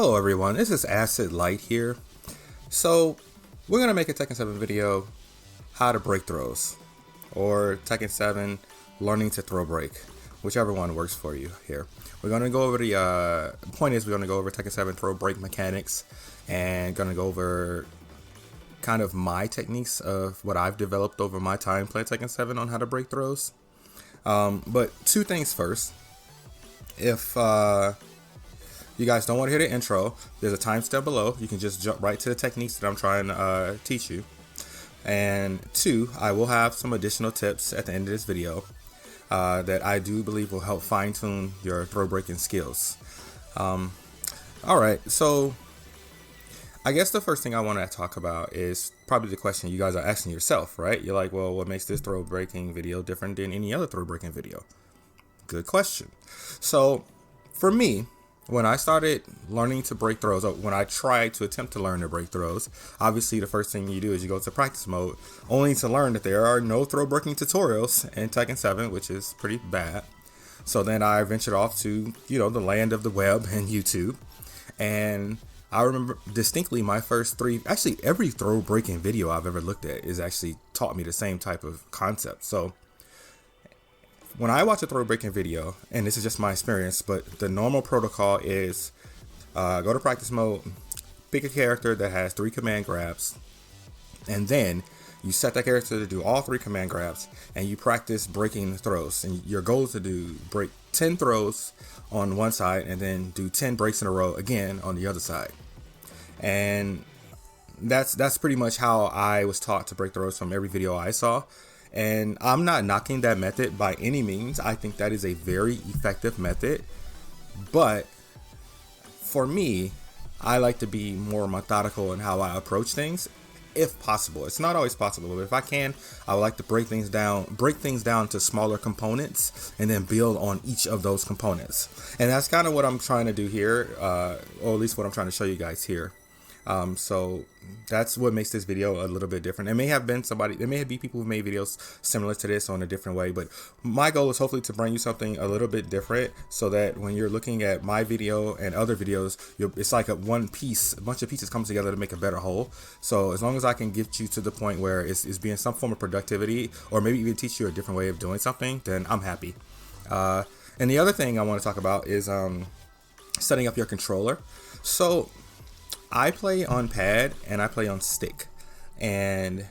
Hello everyone, this is Acidlite here. So, we're going to make a Tekken 7 video, how to break throws, or Tekken 7, learning to throw break, whichever one works for you here. We're going to go over the point is we're going to go over Tekken 7 throw break mechanics, and going to go over kind of my techniques of what I've developed over my time playing Tekken 7 on how to break throws. But two things first. If you guys don't want to hear the intro, there's a timestamp below. You can just jump right to the techniques that I'm trying to teach you. And two, I will have some additional tips at the end of this video that I do believe will help fine-tune your throw breaking skills. Alright, so I guess the first thing I want to talk about is probably the question you guys are asking yourself, right? You're like, well, what makes this throw breaking video different than any other throw breaking video? Good question. So for me, when I started learning to break throws, or when I tried to attempt to learn to break throws, obviously the first thing you do is you go to practice mode, only to learn that there are no throw breaking tutorials in Tekken 7, which is pretty bad. So then I ventured off to, the land of the web and YouTube. And I remember distinctly my first three, actually every throw breaking video I've ever looked at is actually taught me the same type of concept. So when I watch a throw breaking video, and this is just my experience, but the normal protocol is go to practice mode, pick a character that has 3 command grabs, and then you set that character to do all 3 command grabs, and you practice breaking the throws. And your goal is to break 10 throws on one side, and then do 10 breaks in a row again on the other side. And that's pretty much how I was taught to break throws from every video I saw. And I'm not knocking that method by any means. I think that is a very effective method. But for me, I like to be more methodical in how I approach things, if possible. It's not always possible, but if I can, I would like to break things down to smaller components and then build on each of those components. And that's kind of what I'm trying to do here, or at least what I'm trying to show you guys here. So that's what makes this video a little bit different. There may have been people who made videos similar to this on a different way, but my goal is hopefully to bring you something a little bit different, so that when you're looking at my video and other videos, it's like a bunch of pieces comes together to make a better whole. So as long as I can get you to the point where it's being some form of productivity, or maybe even teach you a different way of doing something, then I'm happy. And the other thing I want to talk about is setting up your controller. So I play on pad and I play on stick, and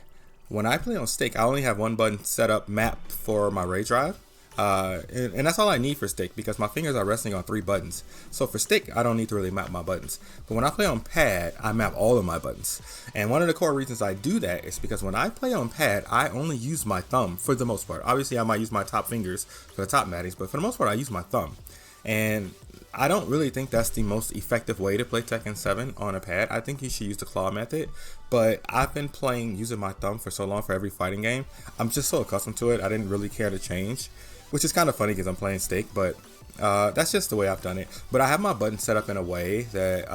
when I play on stick, I only have one button set up mapped for my RAID drive, and that's all I need for stick, because my fingers are resting on 3 buttons. So for stick, I don't need to really map my buttons, but when I play on pad, I map all of my buttons. And one of the core reasons I do that is because when I play on pad, I only use my thumb for the most part. Obviously I might use my top fingers for the top mattings, but for the most part I use my thumb. And I don't really think that's the most effective way to play Tekken 7 on a pad. I think you should use the claw method, but I've been using my thumb for so long for every fighting game. I'm just so accustomed to it, I didn't really care to change, which is kind of funny because I'm playing stick, but that's just the way I've done it. But I have my button set up in a way that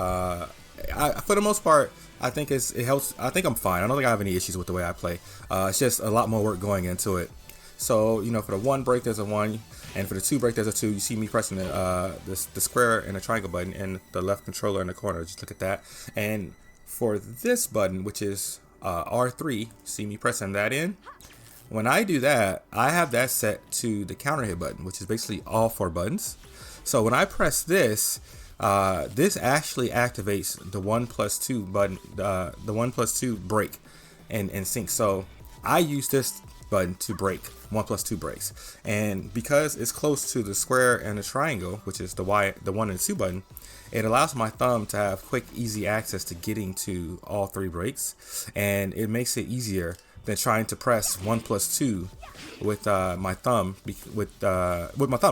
for the most part, I think it helps. I think I'm fine. I don't think I have any issues with the way I play. It's just a lot more work going into it. So, for the 1 break, there's a 1, and for the 2 break, there's a 2. You see me pressing the square and the triangle button in the left controller in the corner. Just look at that. And for this button, which is R3, see me pressing that in. When I do that, I have that set to the counter hit button, which is basically all 4 buttons. So when I press this, this actually activates the 1+2 button, the 1+2 break and sync. So I use this button to break 1+2 breaks, and because it's close to the square and the triangle, which is the 1 and 2 button, it allows my thumb to have quick, easy access to getting to all 3 breaks, and it makes it easier than trying to press 1+2 with my thumb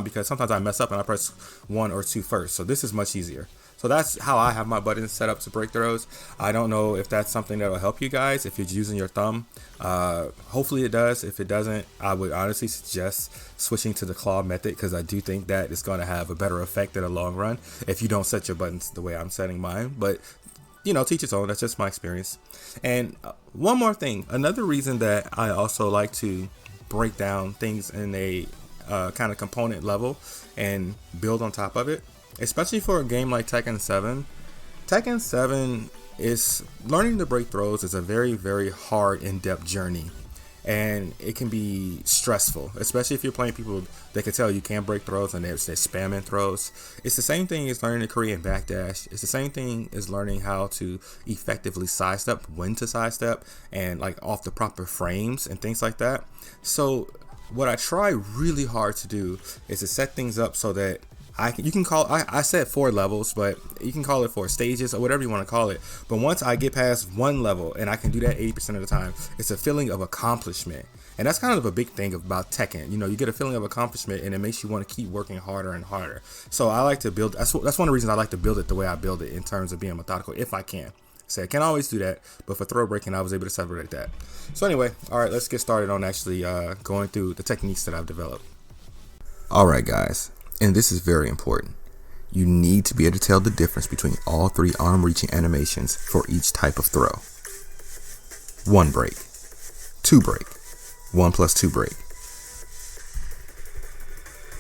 because sometimes I mess up and I press 1 or 2 first. So this is much easier. So that's how I have my buttons set up to break throws. I don't know if that's something that will help you guys if you're using your thumb. Hopefully it does. If it doesn't, I would honestly suggest switching to the claw method, because I do think that it's going to have a better effect in the long run if you don't set your buttons the way I'm setting mine. But teach its own. That's just my experience. And one more thing, another reason that I also like to break down things in a kind of component level and build on top of it, especially for a game like Tekken 7, Tekken 7 is learning to break throws is a very, very hard, in-depth journey. And it can be stressful, especially if you're playing people that can tell you can't break throws and they're spamming throws. It's the same thing as learning to Korean backdash. It's the same thing as learning how to effectively sidestep, when to sidestep, and like off the proper frames and things like that. So what I try really hard to do is to set things up so that I set 4 levels, but you can call it 4 stages or whatever you want to call it. But once I get past one level, and I can do that 80% of the time, it's a feeling of accomplishment. And that's kind of a big thing about Tekken. You know, you get a feeling of accomplishment and it makes you want to keep working harder and harder. So I like to build, that's one of the reasons I like to build it the way I build it in terms of being methodical, if I can. So I can't always do that, but for throw breaking, I was able to separate that. So anyway, all right, let's get started on actually going through the techniques that I've developed. All right, guys. And this is very important. You need to be able to tell the difference between all 3 arm reaching animations for each type of throw. 1 break, 2 break, 1 plus 2 break.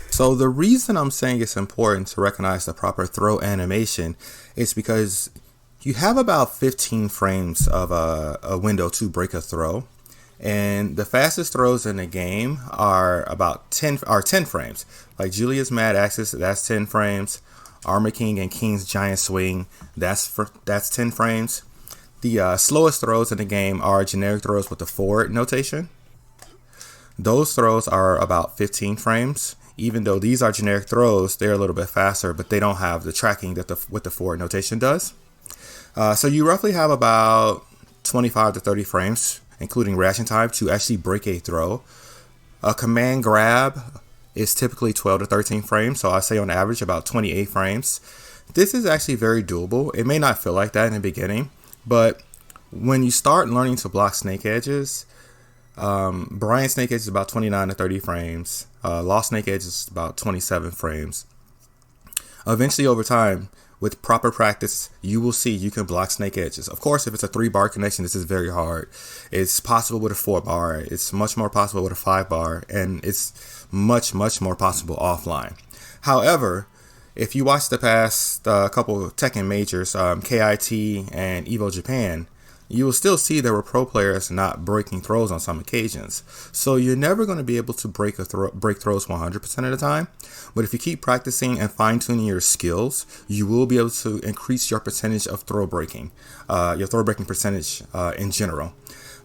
So the reason I'm saying it's important to recognize the proper throw animation is because you have about 15 frames of a window to break a throw. And the fastest throws in the game are about 10 frames. Like Julia's Mad Axis, that's 10 frames. Armor King and King's Giant Swing, that's 10 frames. The slowest throws in the game are generic throws with the forward notation. Those throws are about 15 frames. Even though these are generic throws, they're a little bit faster, but they don't have the tracking that what the forward notation does. So you roughly have about 25 to 30 frames, including reaction time, to actually break a throw. A command grab is typically 12 to 13 frames, so I say on average about 28 frames. This is actually very doable. It may not feel like that in the beginning, but when you start learning to block snake edges, Brian snake edge is about 29 to 30 frames. Lost snake edge is about 27 frames. Eventually, over time, with proper practice, you will see you can block snake edges. Of course, if it's a 3-bar connection, this is very hard. It's possible with a 4-bar. It's much more possible with a 5-bar. And it's much, much more possible offline. However, if you watch the past couple of Tekken majors, KIT and Evo Japan, you will still see there were pro players not breaking throws on some occasions. So you're never going to be able to break throws 100% of the time. But if you keep practicing and fine-tuning your skills, you will be able to increase your percentage of throw breaking, your throw breaking percentage in general.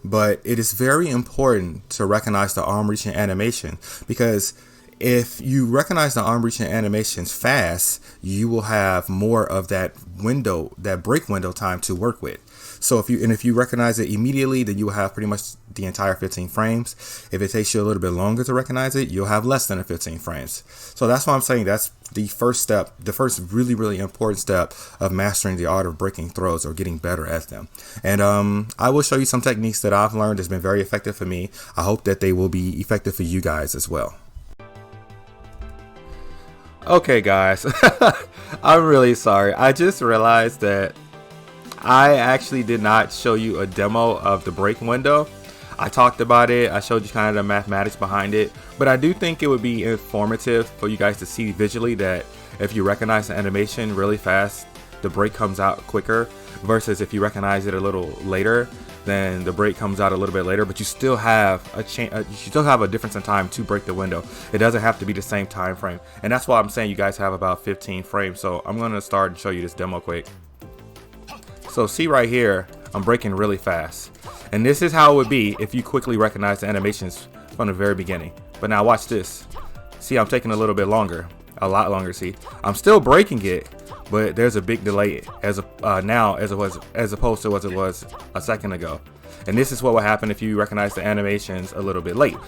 But it is very important to recognize the arm reaching animation, because if you recognize the arm reaching animations fast, you will have more of that window, that break window time to work with. So if you recognize it immediately, then you will have pretty much the entire 15 frames. If it takes you a little bit longer to recognize it, you'll have less than the 15 frames. So that's why I'm saying that's the first step, the first really, really important step of mastering the art of breaking throws or getting better at them. And I will show you some techniques that I've learned that's been very effective for me. I hope that they will be effective for you guys as well. Okay, guys, I'm really sorry. I just realized that I actually did not show you a demo of the break window. I talked about it. I showed you kind of the mathematics behind it, but I do think it would be informative for you guys to see visually that if you recognize the animation really fast, the break comes out quicker, versus if you recognize it a little later, then the break comes out a little bit later, but you still have a difference in time to break the window. It doesn't have to be the same time frame, and that's why I'm saying you guys have about 15 frames. So I'm going to start and show you this demo quick. So see right here, I'm breaking really fast. And this is how it would be if you quickly recognize the animations from the very beginning. But now watch this. See, I'm taking a little bit longer, a lot longer. See, I'm still breaking it, but there's a big delay now as opposed to what it was a second ago. And this is what will happen if you recognize the animations a little bit late.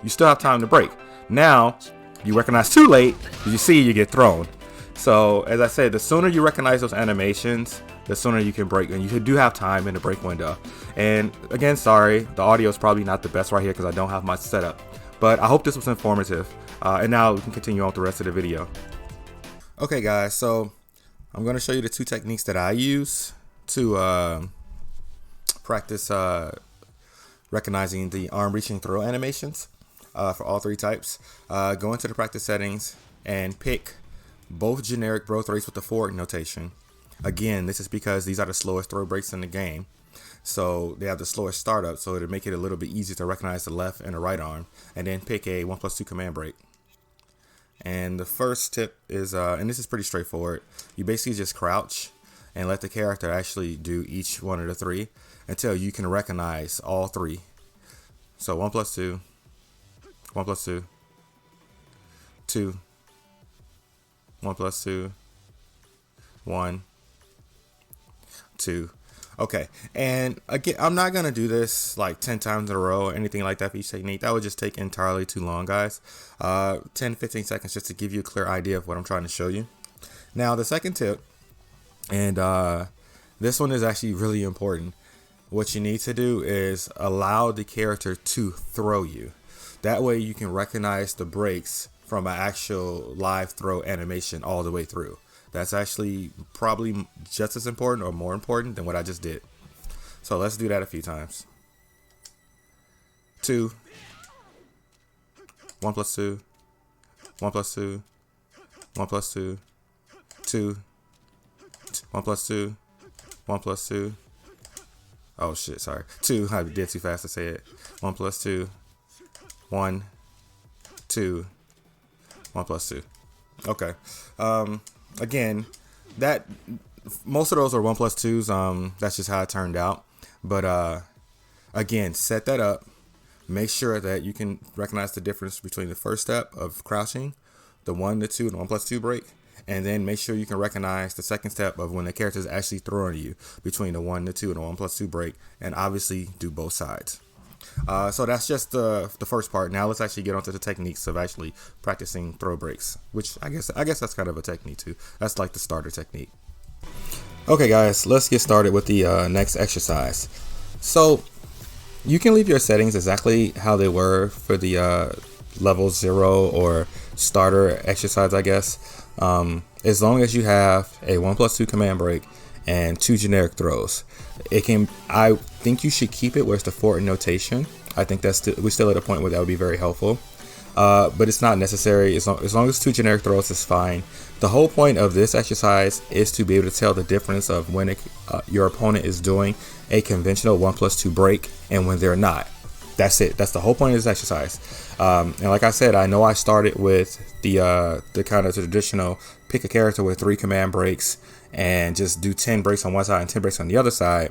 You still have time to break. Now, you recognize too late, you see you get thrown. So as I said, the sooner you recognize those animations, the sooner you can break, and you do have time in the break window. And again, sorry, the audio is probably not the best right here because I don't have my setup, but I hope this was informative. And now we can continue on with the rest of the video. Okay guys, so I'm going to show you the 2 techniques that I use to practice recognizing the arm reaching throw animations for all 3 types. Go into the practice settings and pick both generic growth rates with the forward notation. Again, this is because these are the slowest throw breaks in the game. So they have the slowest startup, so it'll make it a little bit easier to recognize the left and the right arm, and then pick a 1+2 command break. And the first tip is, and this is pretty straightforward, you basically just crouch and let the character actually do each one of the three until you can recognize all three. So 1+2, 1+2, 2, 1+2, 1, 2. Okay, and again, I'm not gonna do this like 10 times in a row or anything like that for each technique. That would just take entirely too long, guys. 10-15 seconds just to give you a clear idea of what I'm trying to show you. Now, the second tip, and this one is actually really important. What you need to do is allow the character to throw you. That way you can recognize the breaks from an actual live throw animation all the way through. That's actually probably just as important or more important than what I just did. So let's do that a few times. 2, 1+2, 1+2, 1+2, 2, 1+2, 1+2. Oh shit, sorry. 2, I did too fast to say it. 1+2, 1, 2, 1+2. Okay. Again, that most of those are 1+2s. That's just how it turned out. But again, set that up. Make sure that you can recognize the difference between the first step of crouching, the 1, the 2, and 1+2 break, and then make sure you can recognize the second step of when the character is actually throwing you between the 1, the 2, and the 1+2 break, and obviously do both sides. So that's just the first part. Now let's actually get onto the techniques of actually practicing throw breaks, which I guess that's kind of a technique too. That's like the starter technique. Okay guys, let's get started with the next exercise. So you can leave your settings exactly how they were for the level 0 or starter exercise, I guess, as long as you have a 1+2 command break and 2 generic throws. I think you should keep it where it's the forward notation. I think we're still at a point where that would be very helpful. But it's not necessary. As long as 2 generic throws is fine. The whole point of this exercise is to be able to tell the difference of when your opponent is doing a conventional 1+2 break and when they're not. That's it. That's the whole point of this exercise. And like I said, I know I started with the kind of traditional pick a character with 3 command breaks and just do 10 breaks on one side and 10 breaks on the other side.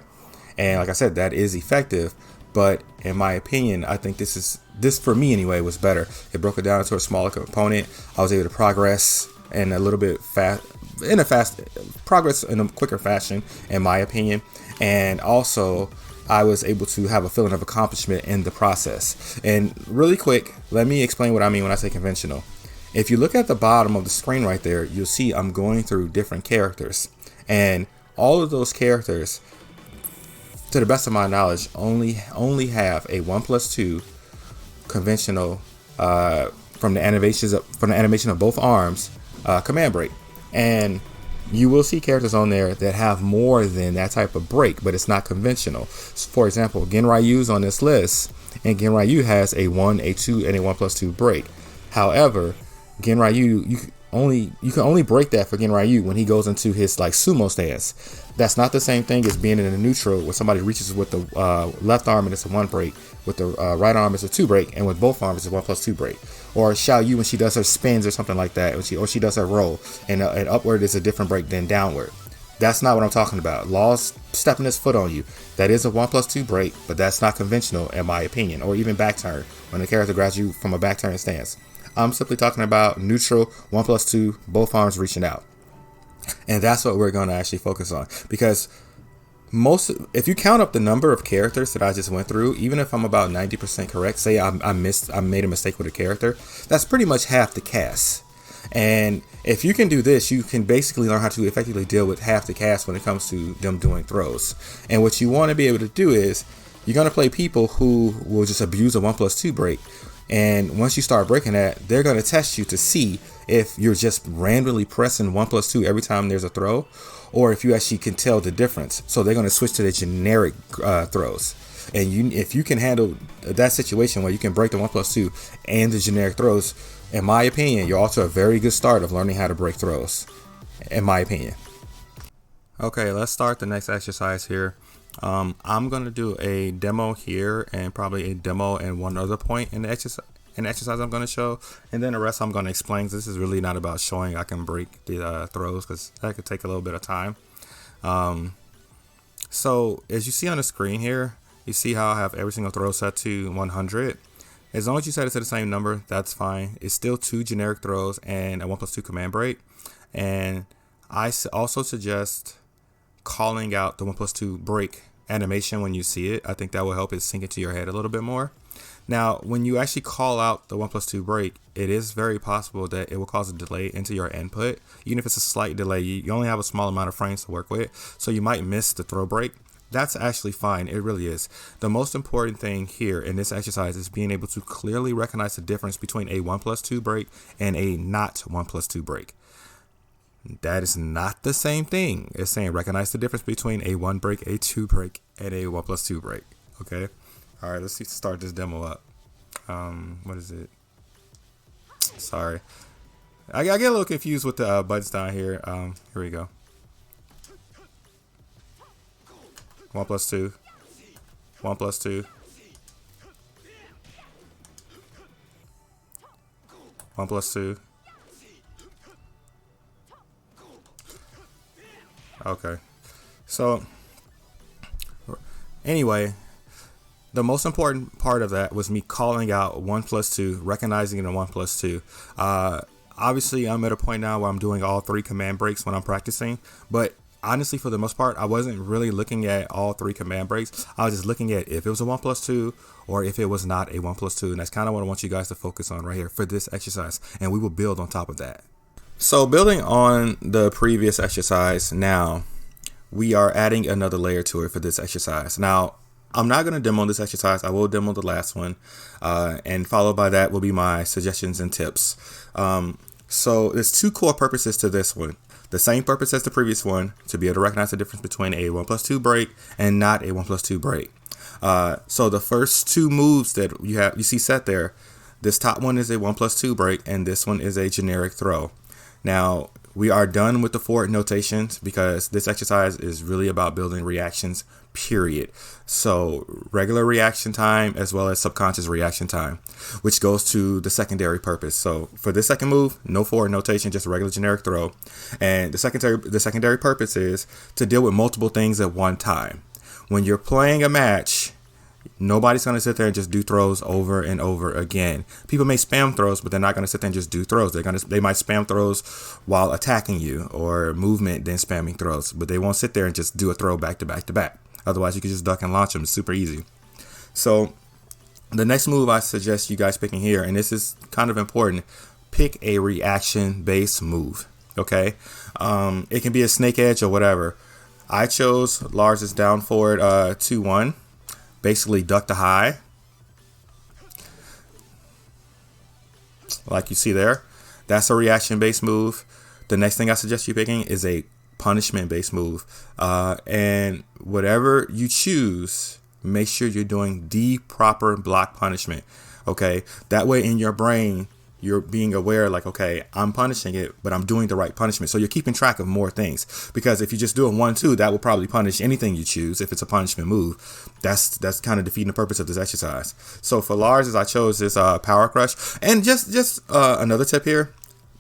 And like I said, that is effective. But in my opinion, I think this for me anyway was better. It broke it down into a smaller component. I was able to progress in a little bit progress in a quicker fashion, in my opinion. And also, I was able to have a feeling of accomplishment in the process. And really quick, let me explain what I mean when I say conventional. If you look at the bottom of the screen right there, you'll see I'm going through different characters. And all of those characters, to the best of my knowledge, only have a 1+2 conventional from the animation of both arms command break. And you will see characters on there that have more than that type of break, but it's not conventional. So for example, Genryu's on this list, and Genryu has a 1, a 2, and a 1+2 break. However, Genryu, you can only break that for Genryu when he goes into his like sumo stance. That's not the same thing as being in a neutral where somebody reaches with the left arm and it's a 1 break, with the right arm it's a 2 break, and with both arms it's a 1+2 break. Or Xiao Yu when she does her spins or something like that, or she does her roll, and upward is a different break than downward. That's not what I'm talking about. Law's stepping his foot on you. That is a 1+2 break, but that's not conventional in my opinion. Or even back turn, when the character grabs you from a back turn stance. I'm simply talking about neutral 1+2, both arms reaching out. And that's what we're going to actually focus on. Because if you count up the number of characters that I just went through, even if I'm about 90% correct, say I made a mistake with a character, that's pretty much half the cast. And if you can do this, you can basically learn how to effectively deal with half the cast when it comes to them doing throws. And what you want to be able to do is, you're going to play people who will just abuse a 1+2 break. And once you start breaking that, they're going to test you to see if you're just randomly pressing 1+2 every time there's a throw, or if you actually can tell the difference. So they're going to switch to the generic throws. And if you can handle that situation where you can break the 1+2 and the generic throws, in my opinion, you're also a very good start of learning how to break throws, in my opinion. Okay, let's start the next exercise here. I'm gonna do a demo here and probably a demo and one other point in the exercise. I'm going to show, and then the rest I'm going to explain. This is really not about showing I can break the throws, because that could take a little bit of time. So as you see on the screen here, you see how I have every single throw set to 100. As long as you set it to the same number, that's fine. It's still 2 generic throws and a 1+2 command break. And I also suggest calling out the 1+2 break animation when you see it. I think that will help it sink into your head a little bit more. Now, when you actually call out the 1+2 break, it is very possible that it will cause a delay into your input. Even if it's a slight delay, you only have a small amount of frames to work with, so you might miss the throw break. That's actually fine. It really is. The most important thing here in this exercise is being able to clearly recognize the difference between a 1+2 break and a not 1+2 break. That is not the same thing. It's saying recognize the difference between a 1 break, a 2 break, and a 1+2 break. Okay. All right, let's start this demo up. What is it? Sorry. I get a little confused with the buttons down here. Here we go. 1+2. 1+2. 1+2. Okay. So, anyway, the most important part of that was me calling out 1+2, recognizing it in 1+2. Obviously, I'm at a point now where I'm doing all 3 command breaks when I'm practicing, but honestly, for the most part, I wasn't really looking at all 3 command breaks. I was just looking at if it was a 1+2 or if it was not a 1+2, and that's kind of what I want you guys to focus on right here for this exercise, and we will build on top of that. So building on the previous exercise, now we are adding another layer to it for this exercise. Now, I'm not going to demo this exercise. I will demo the last one, and followed by that will be my suggestions and tips. So there's 2 core purposes to this one. The same purpose as the previous one, to be able to recognize the difference between a 1+2 break and not a 1+2 break. So the first 2 moves that you see set there, this top one is a 1+2 break, and this one is a generic throw. Now, we are done with the forward notations because this exercise is really about building reactions, period. So regular reaction time as well as subconscious reaction time, which goes to the secondary purpose. So for this second move, no forward notation, just a regular generic throw. And the secondary purpose is to deal with multiple things at one time. When you're playing a match, nobody's going to sit there and just do throws over and over again. People may spam throws, but they're not going to sit there and just do throws. They might spam throws while attacking you, or movement then spamming throws, but they won't sit there and just do a throw back to back to back. Otherwise, you can just duck and launch them. It's super easy. So the next move I suggest you guys picking here, and this is kind of important, pick a reaction-based move. Okay, it can be a snake edge or whatever. I chose Lars' down forward 2-1. Basically duck to high, like you see there. That's a reaction based move. The next thing I suggest you picking is a punishment based move, and whatever you choose, make sure you're doing the proper block punishment. Okay, that way in your brain you're being aware, like, okay, I'm punishing it, but I'm doing the right punishment. So you're keeping track of more things, because if you just do a 1-2, that will probably punish anything you choose. If it's a punishment move, that's kind of defeating the purpose of this exercise. So for Lars, I chose this power crush. And just another tip here,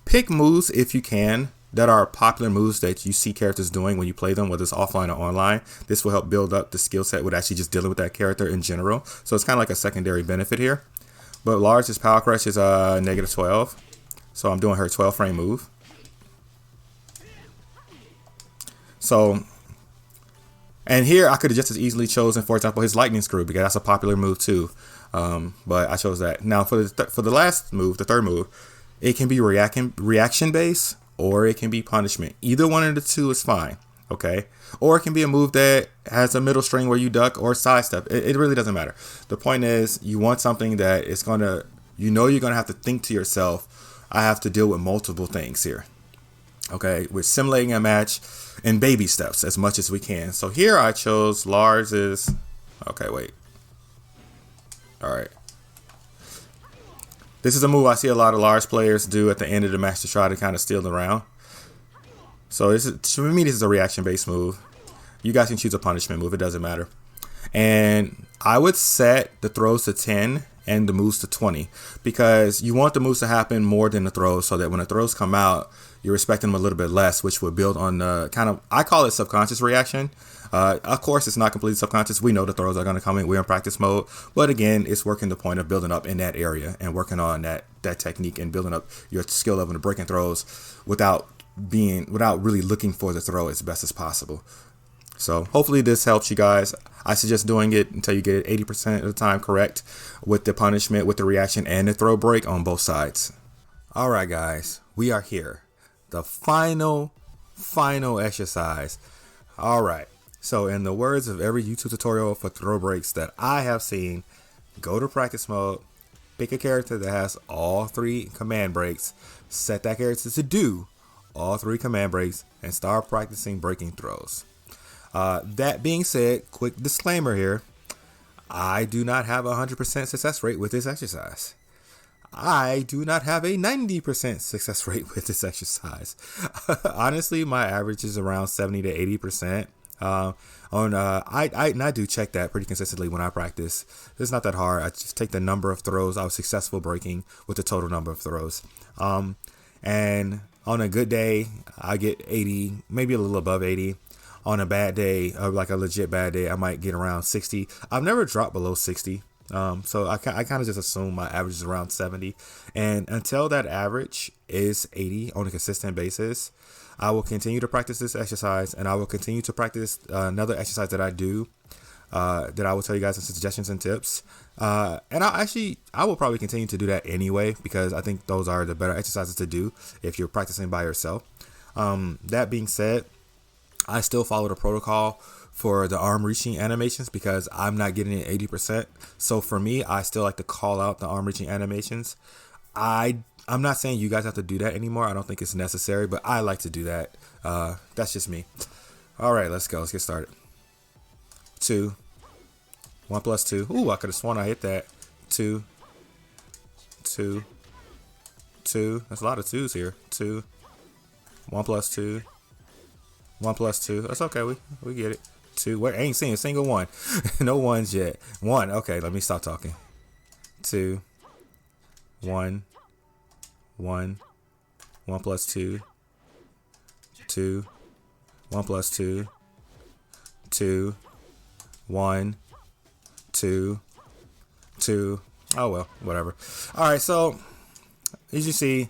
pick moves if you can that are popular moves that you see characters doing when you play them, whether it's offline or online. This will help build up the skill set with actually just dealing with that character in general. So it's kind of like a secondary benefit here. But Lars' power crush is -12. So I'm doing her 12 frame move. So, and here I could have just as easily chosen, for example, his lightning screw, because that's a popular move too. But I chose that. Now for the last move, the third move, it can be reaction based, or it can be punishment. Either one of the 2 is fine. Okay, or it can be a move that has a middle string where you duck or sidestep. It really doesn't matter. The point is, you want something that is gonna, you're gonna have to think to yourself, I have to deal with multiple things here. Okay, we're simulating a match in baby steps as much as we can. So here I chose Lars's. Okay, wait. All right. This is a move I see a lot of Lars players do at the end of the match to try to kind of steal the round. So this is, to me, this is a reaction-based move. You guys can choose a punishment move. It doesn't matter. And I would set the throws to 10 and the moves to 20 because you want the moves to happen more than the throws so that when the throws come out, you're respecting them a little bit less, which would build on the kind of, I call it subconscious reaction. Of course, it's not completely subconscious. We know the throws are going to come in. We're in practice mode. But again, it's working the point of building up in that area and working on that technique and building up your skill level to breaking throws without really looking for the throw as best as possible. So hopefully this helps you guys. I suggest doing it until you get it 80% of the time correct with the punishment, with the reaction, and the throw break on both sides. All right, guys, we are here. The final exercise. All right. So in the words of every YouTube tutorial for throw breaks that I have seen, go to practice mode, pick a character that has all 3 command breaks, set that character to do all 3 command breaks, and start practicing breaking throws. That being said, quick disclaimer here, I do not have a 100% success rate with this exercise. I do not have a 90% success rate with this exercise. Honestly, my average is around 70 to 80%. I do check that pretty consistently when I practice. It's not that hard. I just take the number of throws I was successful breaking with the total number of throws. And on a good day, I get 80, maybe a little above 80. On a bad day, like a legit bad day, I might get around 60. I've never dropped below 60. So I kind of just assume my average is around 70. And until that average is 80 on a consistent basis, I will continue to practice this exercise, and I will continue to practice another exercise that I do that I will tell you guys some suggestions and tips. And I will probably continue to do that anyway, because I think those are the better exercises to do if you're practicing by yourself. That being said, I still follow the protocol for the arm reaching animations because I'm not getting it 80%. So for me, I still like to call out the arm reaching animations. I'm not saying you guys have to do that anymore. I don't think it's necessary, but I like to do that. That's just me. All right, let's go. Let's get started. 2. 1 plus 2. Ooh, I could have sworn I hit that. 2. 2. 2. That's a lot of 2s here. 2. 1 plus 2. 1 plus 2. That's okay. We get it. 2. Wait, I ain't seen a single 1. No 1s yet. 1. Okay, let me stop talking. 2. 1. 1. 1 plus 2. 2. 1 plus 2. 2. 1. 2. 2. Oh well, whatever. All right, so as you see,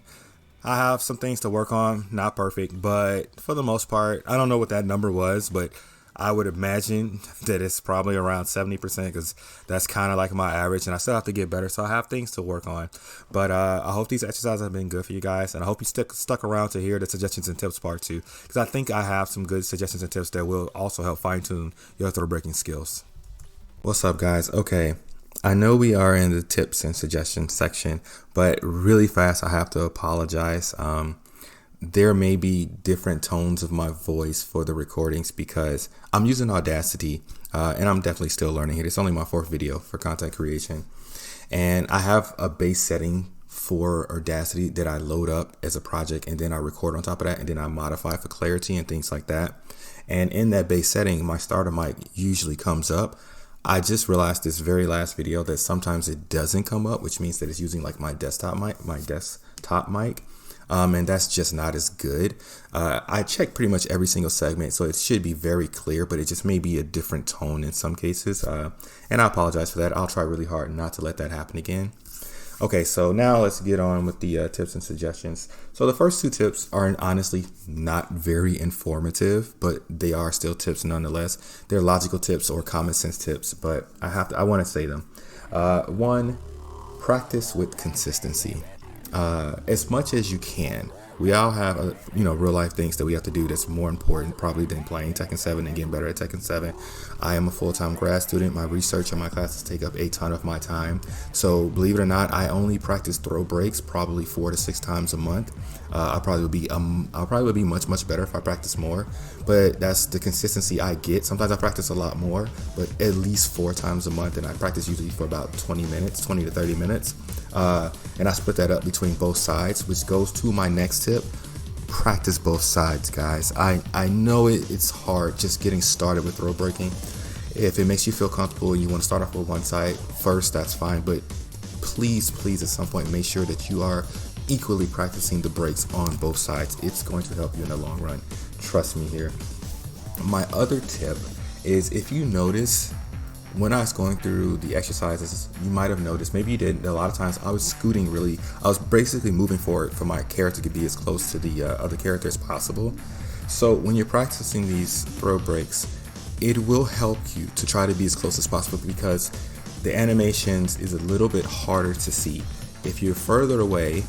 I have some things to work on. Not perfect, but for the most part, I don't know what that number was, but I would imagine that it's probably around 70% because that's kind of like my average, and I still have to get better, so I have things to work on. But I hope these exercises have been good for you guys, and I hope you stuck around to hear the suggestions and tips part 2, because I think I have some good suggestions and tips that will also help fine-tune your throw breaking skills. What's up, guys? Okay, I know we are in the tips and suggestions section, but really fast, I have to apologize. There may be different tones of my voice for the recordings because I'm using Audacity, and I'm definitely still learning it. It's only my 4th video for content creation, and I have a base setting for Audacity that I load up as a project, and then I record on top of that, and then I modify for clarity and things like that. And in that base setting, my starter mic usually comes up. I just realized this very last video that sometimes it doesn't come up, which means that it's using like my desktop mic, and that's just not as good. I check pretty much every single segment, so it should be very clear, but it just may be a different tone in some cases, and I apologize for that. I'll try really hard not to let that happen again. Okay, so now let's get on with the tips and suggestions. So the first 2 tips are honestly not very informative, but they are still tips nonetheless. They're logical tips or common sense tips, but I want to say them. 1, practice with consistency. As much as you can. We all have, real life things that we have to do that's more important probably than playing Tekken 7 and getting better at Tekken 7. I am a full-time grad student. My research and my classes take up a ton of my time. So believe it or not, I only practice throw breaks probably 4 to 6 times a month. I'll probably be much better if I practice more, but that's the consistency I get. Sometimes I practice a lot more, but at least 4 times a month, and I practice usually for about 20 to 30 minutes. And I split that up between both sides, which goes to my next tip. practice both sides, guys. I know it's hard just getting started with throw breaking. If it makes you feel comfortable and you want to start off with one side first, that's fine. But please, at some point, make sure that you are equally practicing the breaks on both sides. It's going to help you in the long run. Trust me here. My other tip is, if you notice, when I was going through the exercises, you might have noticed, maybe you didn't, a lot of times I was scooting I was basically moving forward for my character to be as close to the other character as possible. So when you're practicing these throw breaks, it will help you to try to be as close as possible, because the animations is a little bit harder to see. If you're further away,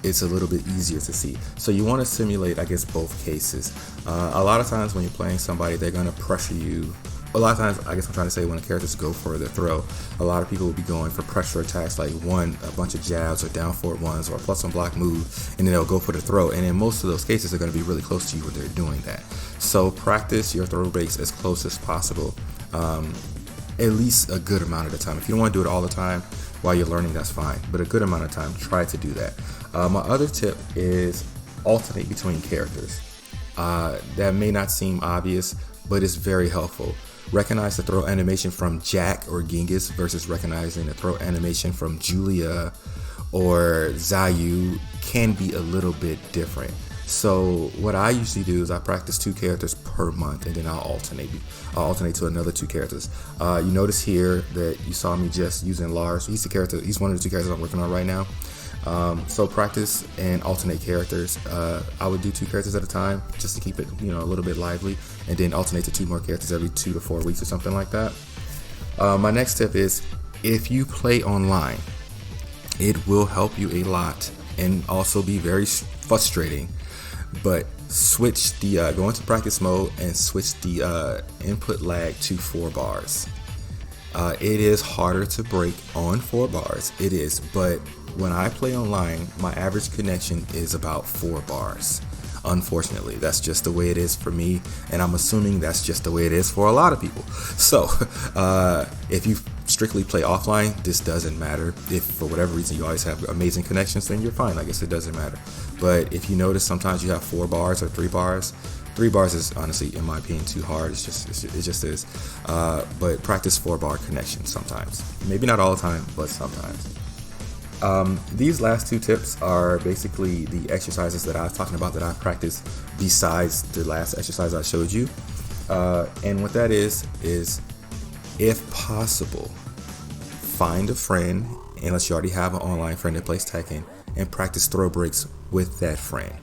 it's a little bit easier to see. So you want to simulate, I guess, both cases. A lot of times when you're playing somebody, they're going to pressure you. A lot of times, I guess I'm trying to say, when the characters go for their throw, a lot of people will be going for pressure attacks, like a bunch of jabs or down forward ones or a plus one block move, and then they'll go for the throw. And in most of those cases, they're going to be really close to you when they're doing that. So practice your throw breaks as close as possible, at least a good amount of the time. If you don't want to do it all the time while you're learning, that's fine, but a good amount of time, try to do that. My other tip is alternate between characters. That may not seem obvious, but it's very helpful. Recognize the throw animation from Jack or Genghis versus recognizing the throw animation from Julia or Zayu can be a little bit different. So what I usually do is I practice 2 characters per month, and then I'll alternate to another 2 characters. You notice here that you saw me just using Lars. He's one of the 2 characters I'm working on right now. So practice and alternate characters. I would do 2 characters at a time just to keep it, a little bit lively, and then alternate to 2 more characters every 2 to 4 weeks or something like that. My next tip is, if you play online, it will help you a lot and also be very frustrating. But switch go into practice mode and switch the input lag to 4 bars. It is harder to break on 4 bars. It is, but when I play online, my average connection is about 4 bars. Unfortunately, that's just the way it is for me, and I'm assuming that's just the way it is for a lot of people. So if you strictly play offline, this doesn't matter. If for whatever reason you always have amazing connections, then you're fine. I guess it doesn't matter. But if you notice, sometimes you have 4 bars or 3 bars. 3 bars is honestly, in my opinion, too hard. It just is. But practice 4-bar connections sometimes. Maybe not all the time, but sometimes. These last 2 tips are basically the exercises that I was talking about that I practice besides the last exercise I showed you. And what that is if possible, find a friend, unless you already have an online friend that plays Tekken, and practice throw breaks with that friend.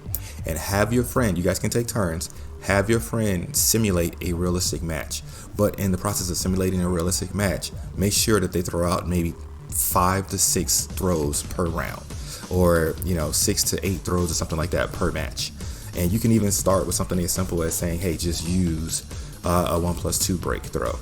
And have your friend, you guys can take turns, have your friend simulate a realistic match. But in the process of simulating a realistic match, make sure that they throw out maybe 5 to 6 throws per round, or 6 to 8 throws or something like that per match. And you can even start with something as simple as saying, hey, just use a 1+2 break throw,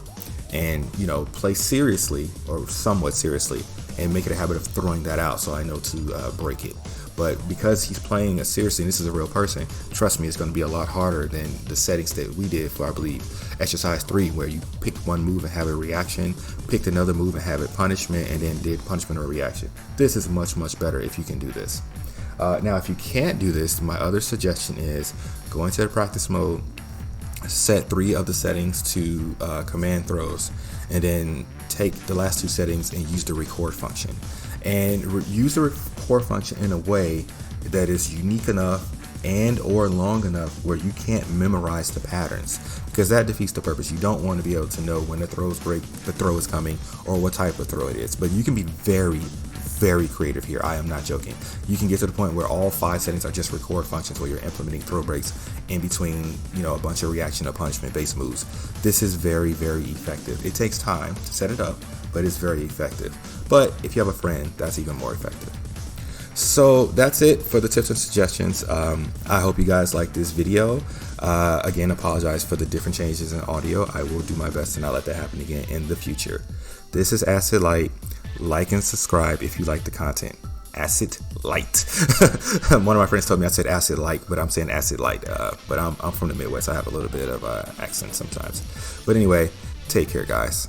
and play seriously or somewhat seriously, and make it a habit of throwing that out so I know to break it. But because he's playing seriously and this is a real person, trust me, it's going to be a lot harder than the settings that we did for, I believe, exercise 3, where you picked one move and have a reaction, picked another move and have it punishment, and then did punishment or reaction. This is much, much better if you can do this. Now, if you can't do this, my other suggestion is go into the practice mode, set 3 of the settings to command throws, and then take the last 2 settings and use the record function. And use the record function in a way that is unique enough and or long enough where you can't memorize the patterns, because that defeats the purpose. You don't want to be able to know when the throw is coming or what type of throw it is. But you can be very, very creative here. I am not joking. You can get to the point where all 5 settings are just record functions, where you're implementing throw breaks in between, a bunch of reaction or punishment based moves. This is very, very effective. It takes time to set it up, but it's very effective. But if you have a friend, that's even more effective. So that's it for the tips and suggestions. I hope you guys like this video. Again, apologize for the different changes in audio. I will do my best to not let that happen again in the future. This is Acidlite. Like and subscribe if you like the content. Acidlite. One of my friends told me I said Acidlite, but I'm saying Acidlite. But I'm from the Midwest. I have a little bit of accent sometimes. But anyway, take care, guys.